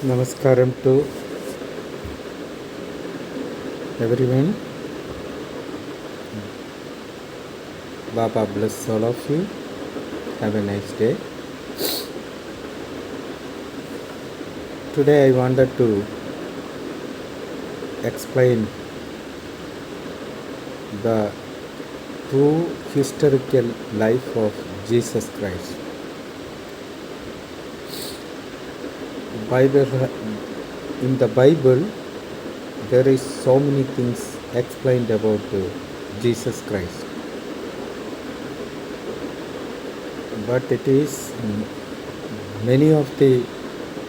Namaskaram to everyone. Baba bless all of you. Have a nice day. Today I wanted to explain the true historical life of Jesus Christ. Bible, in the Bible, there is so many things explained about Jesus Christ, but it is many of the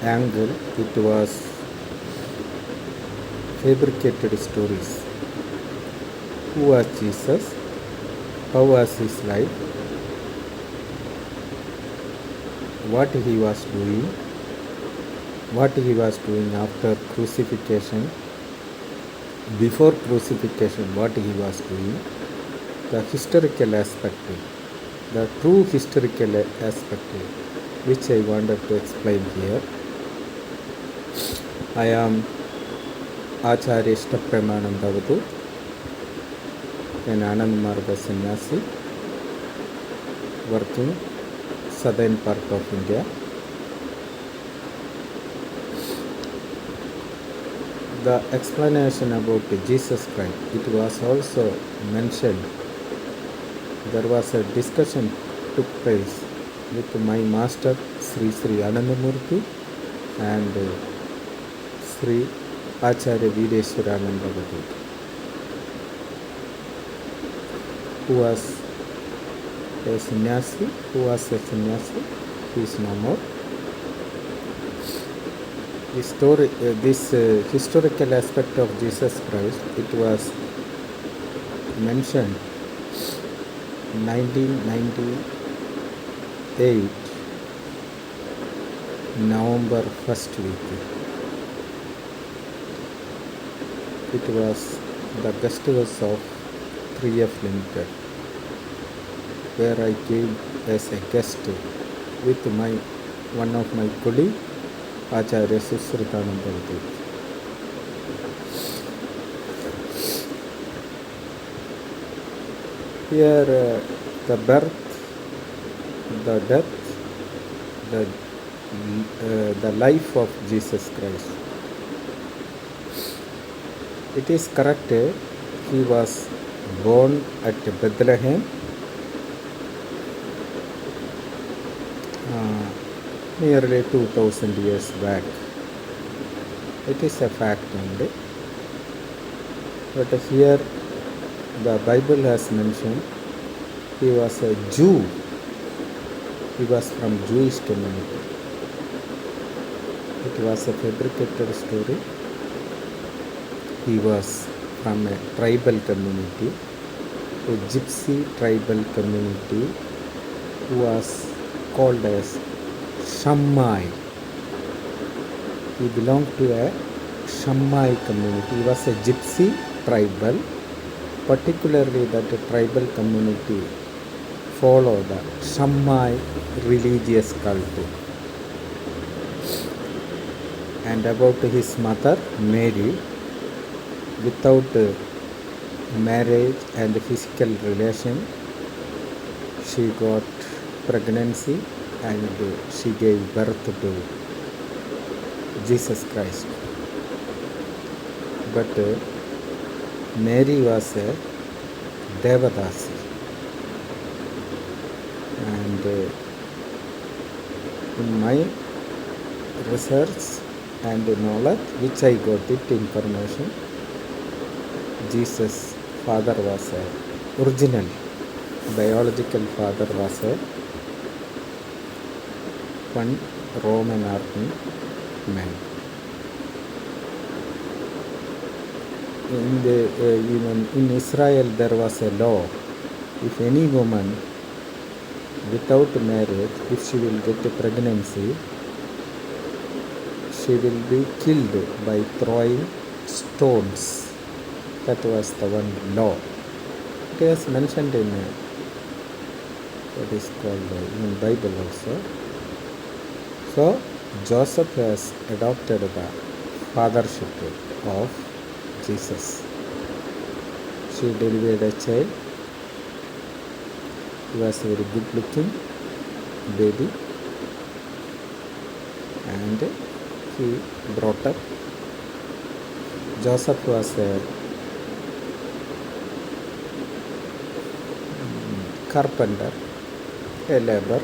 angle it was fabricated stories. Who was Jesus? How was his life? What he was doing? What he was doing after crucifixion? Before crucifixion, what he was doing? The historical aspect, the true historical aspect, which I wanted to explain here. I am Acharya Ishtapremanandavadu, an Anand Marga Sannyasi, working southern part of India. The explanation about Jesus Christ, it was also mentioned. There was a discussion took place with my master Sri Sri Anandamurti and Sri Acharya Veereshwaranandavadu, who was a sannyasi, he is no more. This historical aspect of Jesus Christ, it was mentioned 1998 November 1st week. It was the guest house of 3F Limited, where I came as a guest with one of my colleagues, Acharya Susritanandavadu. Here the birth, the death, the life of Jesus Christ. It is correct, he was born at Bethlehem, nearly 2000 years back. It is a fact only. But here the Bible has mentioned he was a Jew. He was from Jewish community. It was a fabricated story. He was from a tribal community, a gypsy tribal community, who was called as Shammai. He belonged to a Shammai community. He was a gypsy tribal, particularly that tribal community followed the Shammai religious cult. And about his mother, Mary, without marriage and physical relation, she got pregnancy and she gave birth to Jesus Christ. But Mary was a Devadasi, and in my research and knowledge, which I got it information, Jesus' father was a original biological father was a one Roman army man. Even in Israel there was a law: if any woman without marriage, if she will get a pregnancy, she will be killed by throwing stones. That was the one law. It is mentioned in what is called in Bible also. So Joseph has adopted the fathership of Jesus. She delivered a child. He was a very good looking baby, and he brought up. Joseph was a carpenter, a laborer.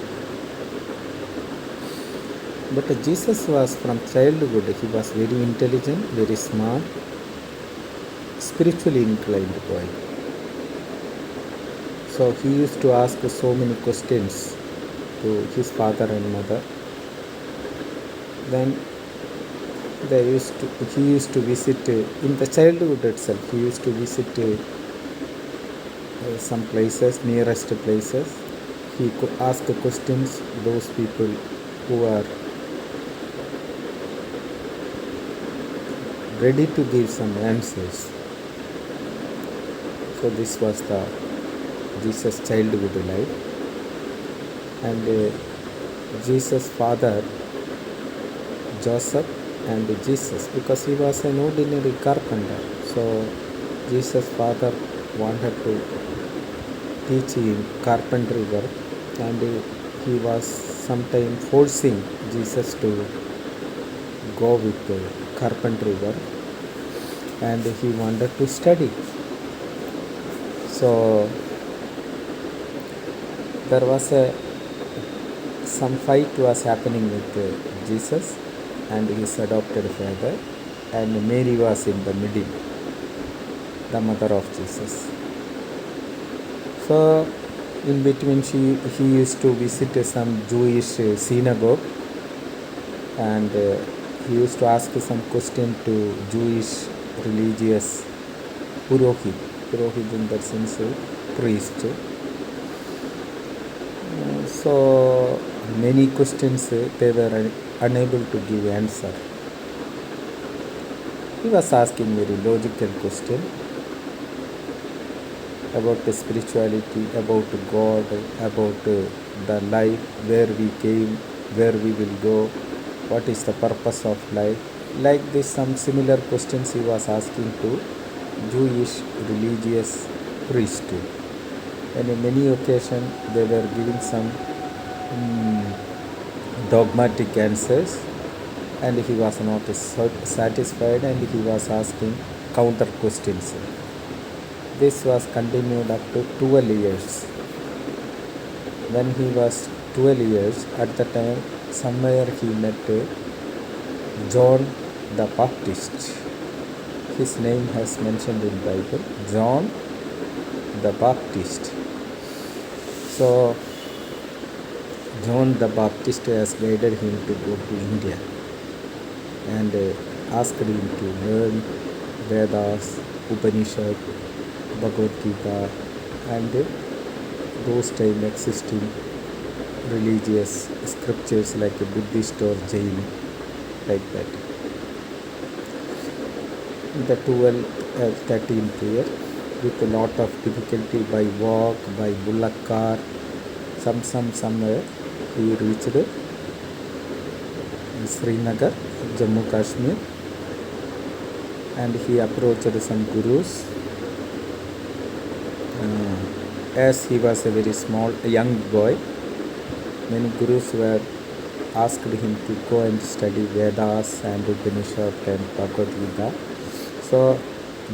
But Jesus was from childhood, he was very intelligent, very smart, spiritually inclined boy. So he used to ask so many questions to his father and mother. Then he used to visit in the childhood itself. He used to visit some places, nearest places. He could ask questions those people who are ready to give some answers. So this was the Jesus' childhood life. And Jesus' father, Joseph, and Jesus, because he was an ordinary carpenter. So Jesus' father wanted to teach him carpentry work, and he was sometimes forcing Jesus to go with carpentry work, and he wanted to study. So there was some fight was happening with Jesus and his adopted father, and Mary was in the middle, the mother of Jesus. So in between he used to visit some Jewish synagogue, and he used to ask some question to Jewish religious Purohit in that sense, priest. So many questions they were unable to give answer. He was asking very logical question about the spirituality, about God, about the life, where we came, where we will go, what is the purpose of life. Like this, some similar questions he was asking to Jewish religious priest. And in many occasions they were giving some dogmatic answers, and he was not satisfied, and he was asking counter questions. This was continued up to 12 years. When he was 12 years, at the time, somewhere he met John the Baptist. His name has mentioned in Bible, John the Baptist. So John the Baptist has guided him to go to India and asked him to learn Vedas, Upanishad, Bhagavad Gita, and those time existing religious scriptures like a Buddhist or Jain, like that. In the 12th, 13th year, with a lot of difficulty by walk, by bullock car, somewhere he reached Srinagar, Jammu Kashmir, and he approached some gurus. As he was a very small, young boy, many gurus were asked him to go and study Vedas and Upanishad and Bhagavad Gita. So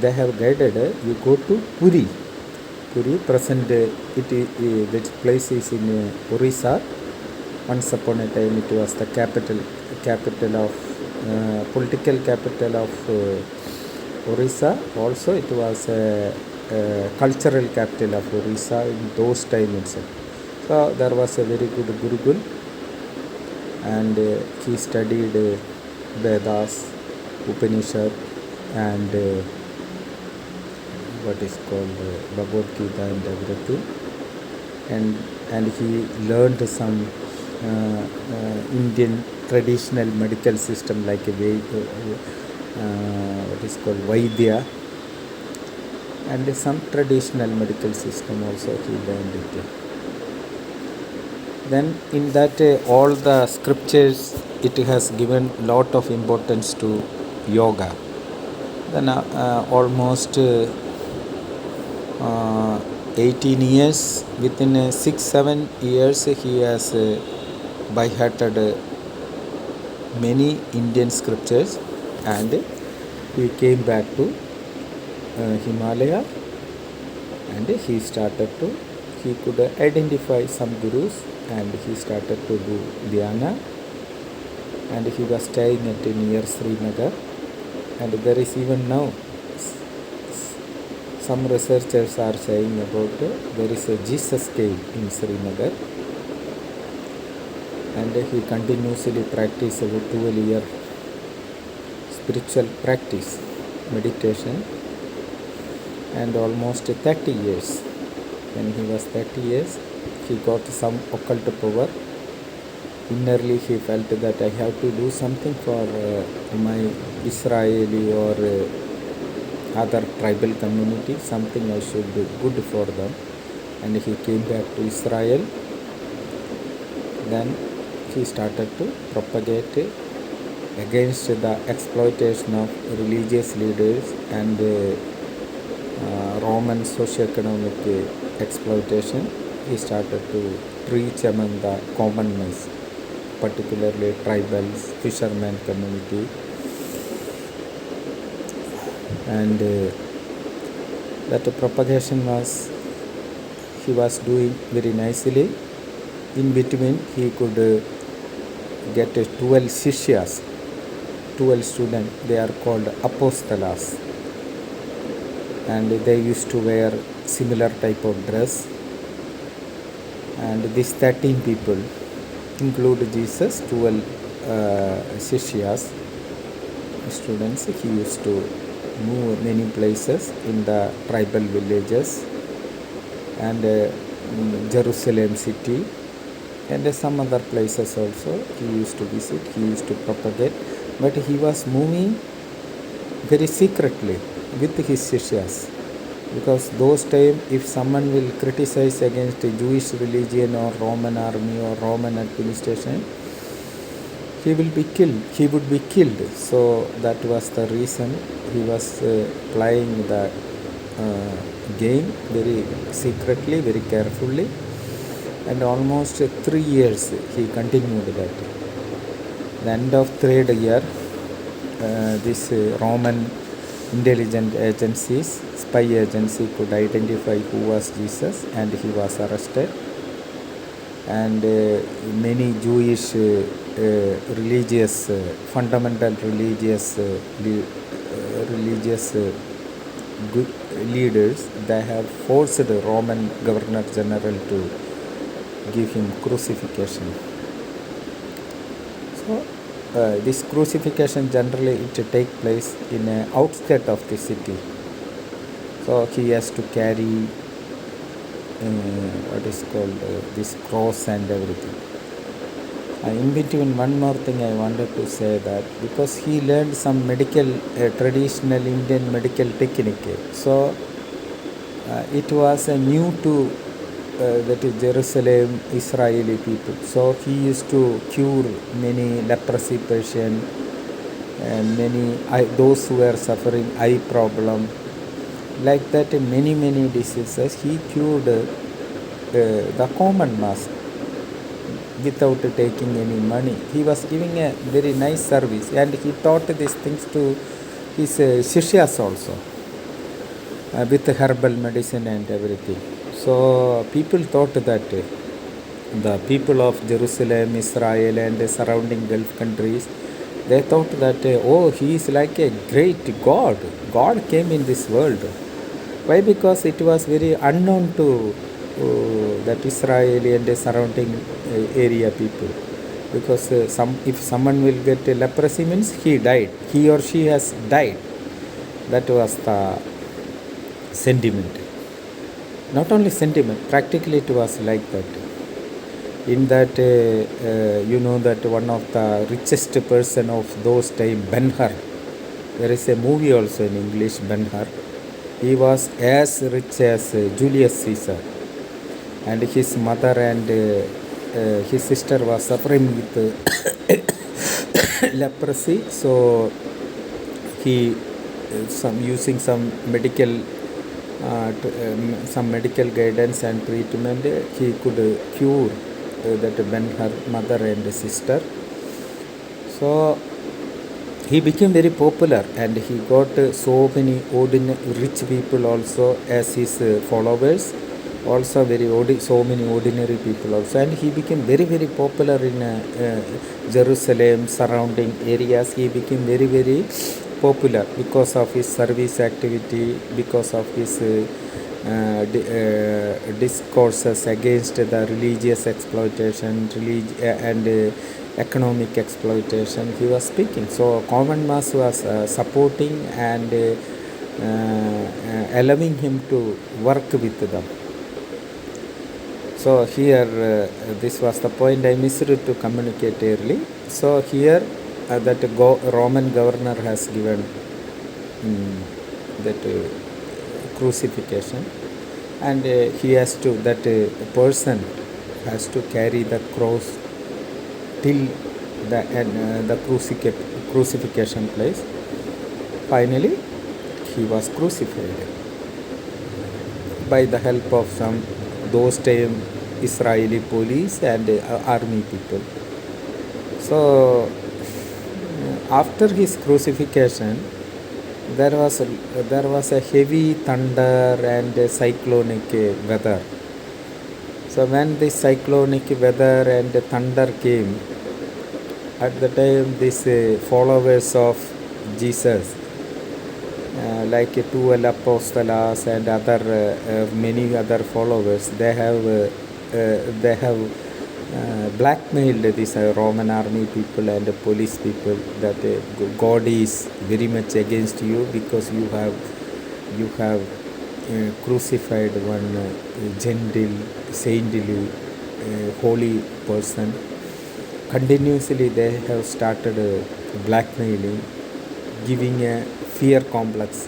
they have guided you go to Puri. Puri, present this place is in Orissa. Once upon a time it was the capital of political capital of Orissa. Also it was a cultural capital of Orissa in those times itself. So there was a very good Gurukul, and he studied Vedas, Upanishad, and what is called Bhagavad Gita and everything, and he learned some Indian traditional medical system like what is called Vaidya, and some traditional medical system also he learned it. Then in that all the scriptures, it has given lot of importance to yoga. Then almost 18 years, within 6-7 years, he has by hearted many Indian scriptures, and he came back to Himalaya, and he could identify some gurus, and he started to do dhyana, and he was staying at near Srinagar, and there is even now some researchers are saying about there is a Jesus cave in Srinagar, and he continuously practiced a 12-year spiritual practice, meditation, and almost 30 years. When he was 30 years, he got some occult power. Innerly he felt that I have to do something for my Israeli or other tribal community, something I should do good for them. And he came back to Israel. Then he started to propagate against the exploitation of religious leaders and Roman socio-economic exploitation. He started to preach among the commoners, particularly tribals, fishermen community, and that propagation he was doing very nicely. In between, he could get 12 shishyas, 12 students. They are called apostolas, and they used to wear similar type of dress. And these 13 people include Jesus, 12 shishyas, students. He used to move many places in the tribal villages and Jerusalem city, and some other places also he used to visit. He used to propagate, but he was moving very secretly with his shishyas, because those time if someone will criticize against Jewish religion or Roman army or Roman administration, he would be killed. So that was the reason he was playing the game very secretly, very carefully, and almost 3 years he continued that. The end of third year, this Roman intelligence agencies, spy agency could identify who was Jesus, and he was arrested. And many Jewish religious, fundamental religious leaders, they have forced the Roman Governor General to give him crucifixion. So this crucifixion generally it take place in an outskirt of the city. So he has to carry what is called this cross and everything. In between, one more thing I wanted to say, that because he learned some medical, traditional Indian medical technique, so it was new to that is Jerusalem Israeli people. So he used to cure many leprosy patients and many those who were suffering eye problem, like that many diseases. He cured the common mass without taking any money. He was giving a very nice service, and he taught these things to his shishyas also, with herbal medicine and everything. So people thought that the people of Jerusalem, Israel and surrounding Gulf countries, they thought that oh, he is like a great God. God came in this world. Why? Because it was very unknown to that Israeli and the surrounding area people. Because if someone will get leprosy, means he died, he or she has died. That was the sentiment. Not only sentiment, practically it was like that. In that, you know that one of the richest person of those time, Ben-Hur. There is a movie also in English, Ben-Hur. He was as rich as Julius Caesar, and his mother and his sister was suffering with leprosy, so he using some medical guidance and treatment, he could cure that when her mother and sister. So he became very popular, and he got so many rich people also as his followers, also so many ordinary people also, and he became very very popular in Jerusalem surrounding areas. He became very very popular because of his service activity, because of his discourses against the religious exploitation and economic exploitation he was speaking. So common mass was supporting and allowing him to work with them. So here this was the point I missed to communicate early. So here that Roman governor has given that crucifixion, and he has to, that person has to carry the cross till the crucifixion place. Finally he was crucified by the help of some those time Israeli police and army people. So after his crucifixion, there was a heavy thunder and cyclonic weather. So when the cyclonic weather and thunder came, at the time these followers of Jesus, like 12 apostles and many other followers, they have blackmailed these Roman army people and police people that God is very much against you because you have crucified one gentle, saintly, holy person. Continuously they have started blackmailing, giving a fear complex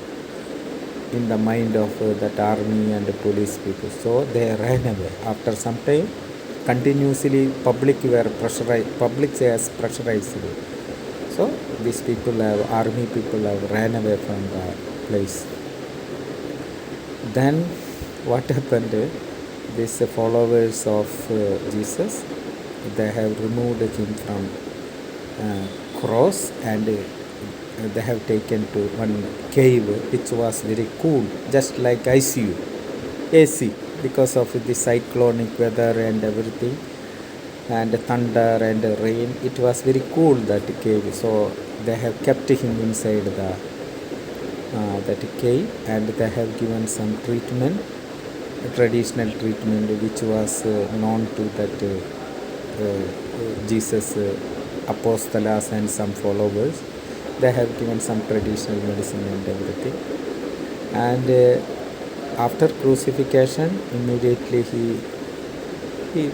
in the mind of that army and the police people. So they ran away. After some time, continuously public has pressurized. So these army people have ran away from the place. Then what happened? These followers of Jesus, they have removed him from cross, and they have taken to one cave which was very cool, just like ICU, AC, because of the cyclonic weather and everything, and thunder and rain. It was very cool, that cave. So they have kept him inside that cave, and they have given some treatment, traditional treatment, which was known to that Jesus apostles and some followers. They have given some traditional medicine and everything. And after crucifixion, immediately he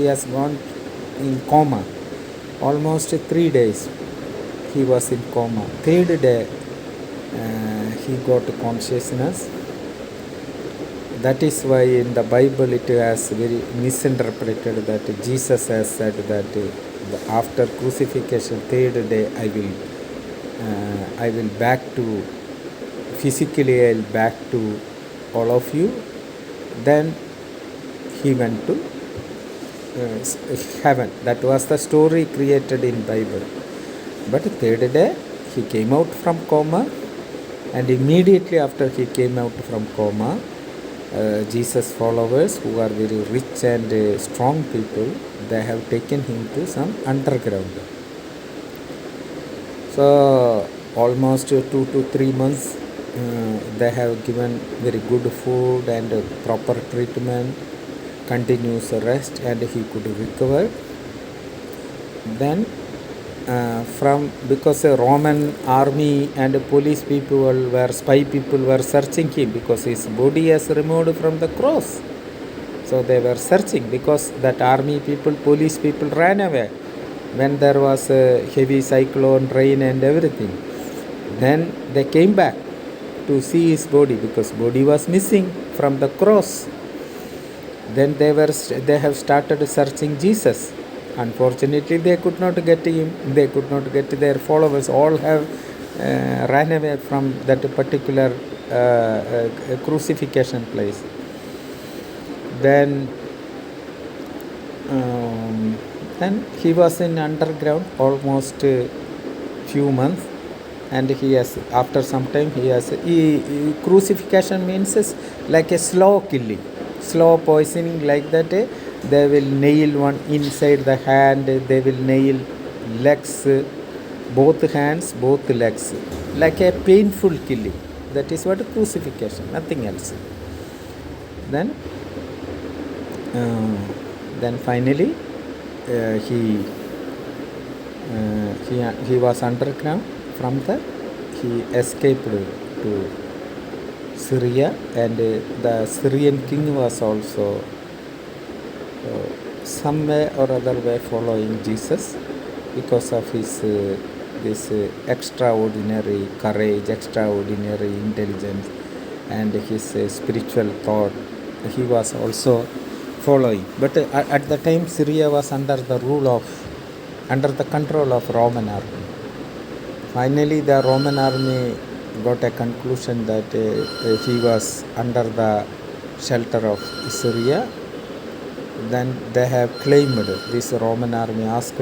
has gone in coma. Almost 3 days he was in coma. Third day he got consciousness. That is why in the Bible it has very misinterpreted that Jesus has said that after crucifixion, third day I will back to, physically I will back to all of you. Then he went to heaven. That was the story created in Bible. But third day he came out from coma, and immediately after he came out from coma, Jesus followers, who are very rich and strong people, they have taken him to some underground. So almost 2 to 3 months they have given very good food and proper treatment, continuous rest, and he could recover. Then because a Roman army and police people spy people were searching him, because his body is removed from the cross. So they were searching, because that army people, police people ran away when there was a heavy cyclone, rain and everything. Then they came back to see his body, because body was missing from the cross. Then they have started searching Jesus. Unfortunately, they could not get him. They could not get their followers. All have ran away from that particular crucifixion place. Then and he was in underground almost few months, and he has, after some time, crucifixion means is like a slow killing, slow poisoning, like that. They will nail one inside the hand, they will nail legs, both hands, both legs, like a painful killing. That is what crucifixion, nothing else. Then finally he was underground. From that he escaped to Syria, and the Syrian king was also some way or other way following Jesus because of his this extraordinary courage, extraordinary intelligence, and his spiritual thought. He was also following. But at the time, Syria was under the control of Roman army. Finally, the Roman army got a conclusion that he was under the shelter of Syria. Then they have claimed, this Roman army asked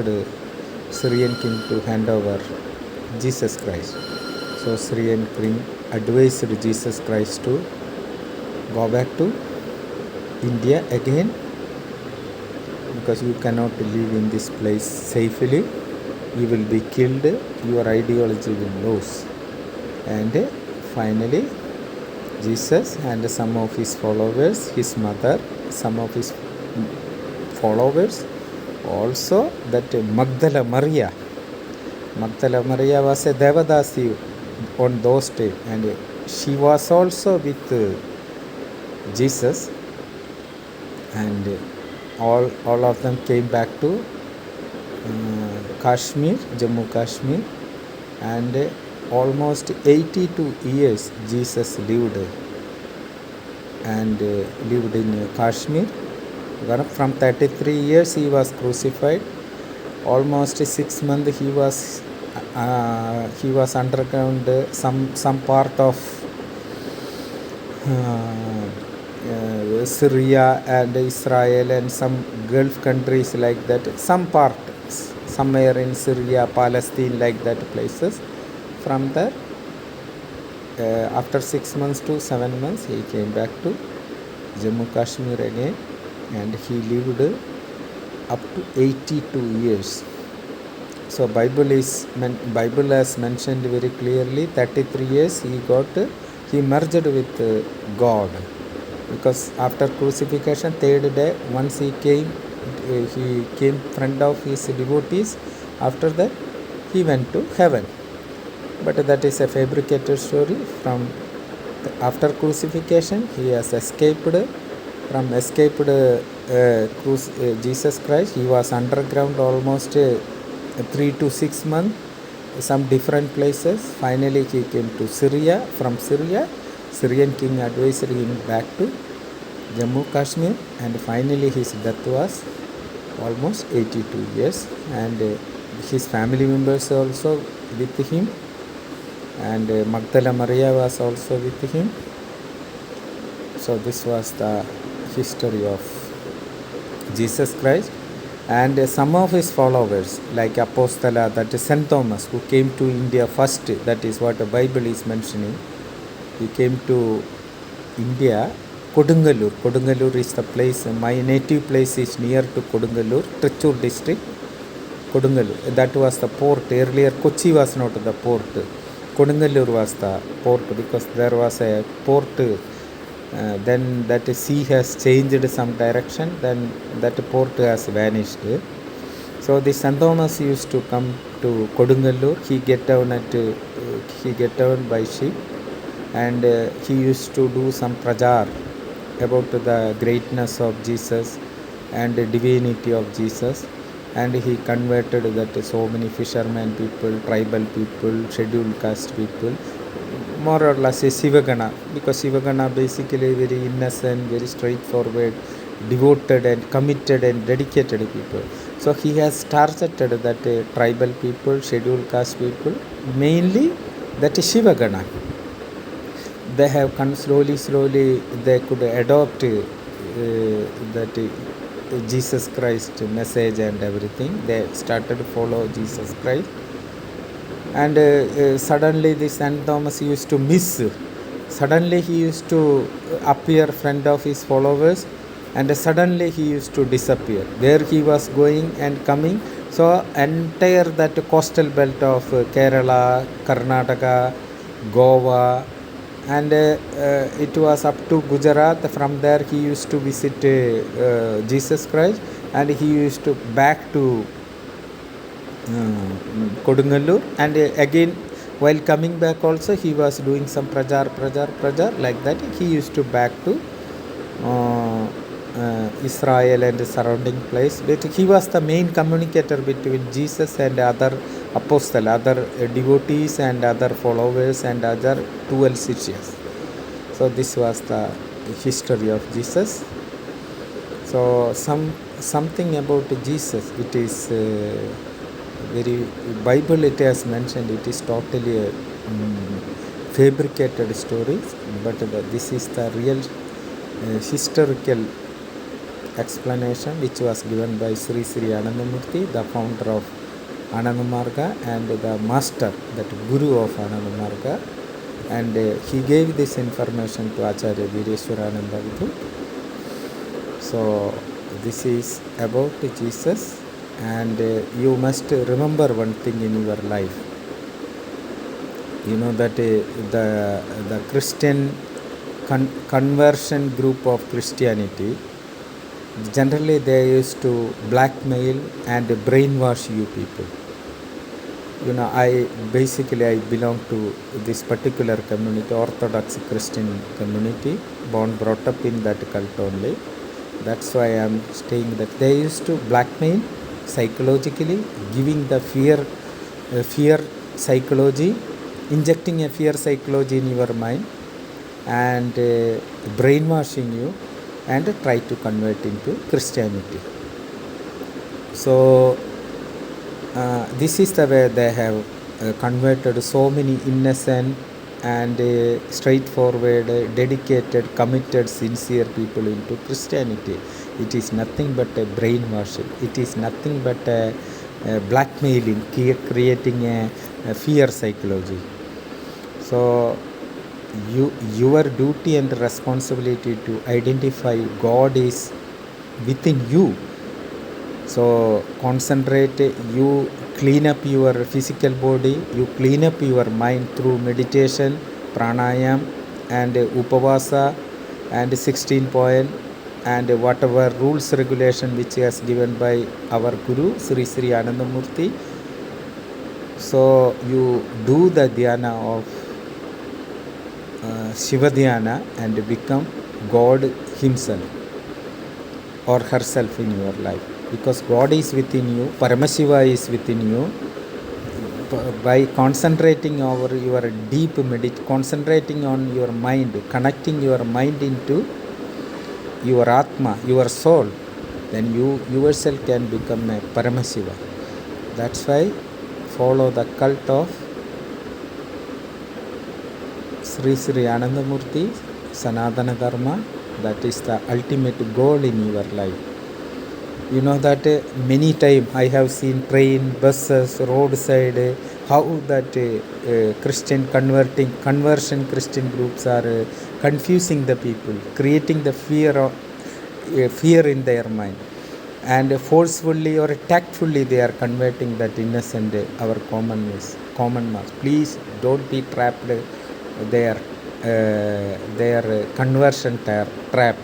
Syrian king to hand over Jesus Christ. So Syrian king advised Jesus Christ to go back to India again, because you cannot live in this place safely. You will be killed, your ideology will lose. And finally, Jesus and some of his followers, his mother, some of his followers, also that Magdala Maria was a Devadasi on those days, and she was also with Jesus, and all of them came back to Kashmir, Jammu Kashmir, and almost 82 years Jesus lived in Kashmir. From 33 years he was crucified. Almost 6 months he was underground. Some part of Syria and Israel and some Gulf countries like that. Some part somewhere in Syria, Palestine, like that places. From there, after 6 months to 7 months, he came back to Jammu Kashmir again, and he lived up to 82 years. So Bible has mentioned very clearly 33 years he merged with God, because after crucifixion, third day, once he came in front of his devotees. After that he went to heaven. But that is a fabricated story. After crucifixion, he has escaped Jesus Christ. He was underground almost 3 to 6 months, some different places. Finally he came to Syria. From Syria, Syrian king advised him back to Jammu Kashmir, and finally his death was almost 82 years, and his family members also with him, and Magdala Maria was also with him. So this was the history of Jesus Christ. And some of his followers, like Apostola, that is St. Thomas, who came to India first, that is what the Bible is mentioning. He came to India. Kodungalur is the place. My native place is near to Kodungalur, Trichur district. Kodungalur, that was the port. Earlier Kochi was not the port. Kodungalur was the port, because there was a port. Then that sea has changed some direction. Then that port has vanished. So the St. Thomas used to come to Kodungalur. He get down by ship, and he used to do some prajar about the greatness of Jesus and the divinity of Jesus. And he converted that so many fishermen people, tribal people, scheduled caste people, more or less a Sivagana, because Sivagana basically very innocent, very straightforward, devoted and committed and dedicated people. So he has targeted that tribal people, scheduled caste people, mainly that Shivagana. They have come slowly, they could adopt that Jesus Christ message and everything. They started to follow Jesus Christ. And suddenly the St. Thomas used to miss. Suddenly he used to appear front of his followers, and suddenly he used to disappear. There he was going and coming. So entire that coastal belt of Kerala, Karnataka, Goa, and it was up to Gujarat. From there he used to visit Jesus Christ, and he used to back to Kodungalur, and again while coming back also he was doing some prajar like that. He used to back to Israel and the surrounding place. But he was the main communicator between Jesus and other apostles, other devotees and other followers and other 12 Sishyas. So this was the history of Jesus. So something about Jesus, it is very Bible it has mentioned, it is totally fabricated stories, but this is the real historical explanation which was given by Sri Sri Anandamurti, the founder of Anandamarga and the master, that guru of Anandamarga, and he gave this information to Acharya Vireshwarananda Vidu. So this is about Jesus, and you must remember one thing in your life. You know that the Christian conversion group of Christianity, generally they used to blackmail and brainwash you people. You know, I belong to this particular community, Orthodox Christian community, brought up in that cult only. That's why I am saying that they used to blackmail psychologically, giving the fear psychology, injecting a fear psychology in your mind, and brainwashing you, and try to convert into Christianity. So this is the way they have converted so many innocent and straightforward, dedicated, committed, sincere people into Christianity. It is nothing but a brainwashing. It is nothing but a blackmailing, creating a fear psychology. So your duty and responsibility to identify God is within you. So concentrate, you clean up your physical body, you clean up your mind through meditation, pranayam and upavasa and 16 point and whatever rules regulation which is given by our Guru Sri Sri Anandamurti. So you do the dhyana of Shiva dhyana and become God himself or herself in your life. Because God is within you, Paramashiva is within you. By concentrating over your deep concentrating on your mind, connecting your mind into your Atma, your soul, then you yourself can become a Paramashiva. That's why follow the cult of Sri Sri Anandamurti, Sanatana Dharma. That is the ultimate goal in your life. You know that many times I have seen train, buses, roadside, how that Christian conversion Christian groups are confusing the people, creating the fear in their mind, and forcefully or tactfully they are converting that innocent, our common mass. Please don't be trapped their conversion trap.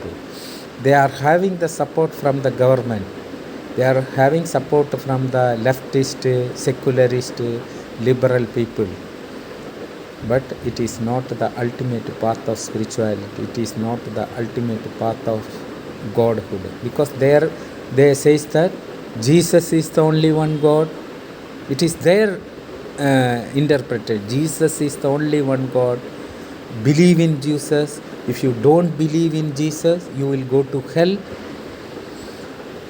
They are having the support from the government. They are having support from the leftist, secularist, liberal people. But it is not the ultimate path of spirituality. It is not the ultimate path of Godhood. Because they say that Jesus is the only one God. It is their interpreted. Jesus is the only one God. Believe in Jesus. If you don't believe in Jesus, you will go to hell.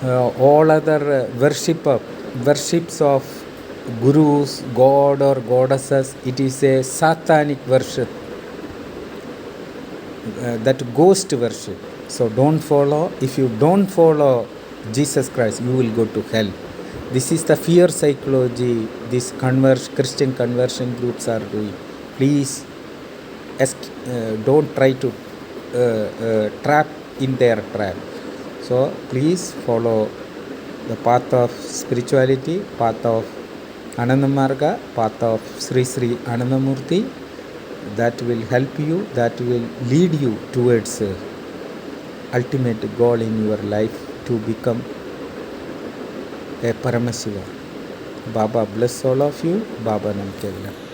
all other worships of gurus, god or goddesses, it is a satanic worship, that ghost worship. So don't follow. If you don't follow Jesus Christ, you will go to hell. This is the fear psychology these Christian conversion groups are doing. Please don't try to trap in their trap. So please follow the path of spirituality, path of Anandamarga, path of Sri Sri Anandamurti. That will help you, that will lead you towards ultimate goal in your life, to become a Paramashiva. Baba bless all of you. Baba namkella.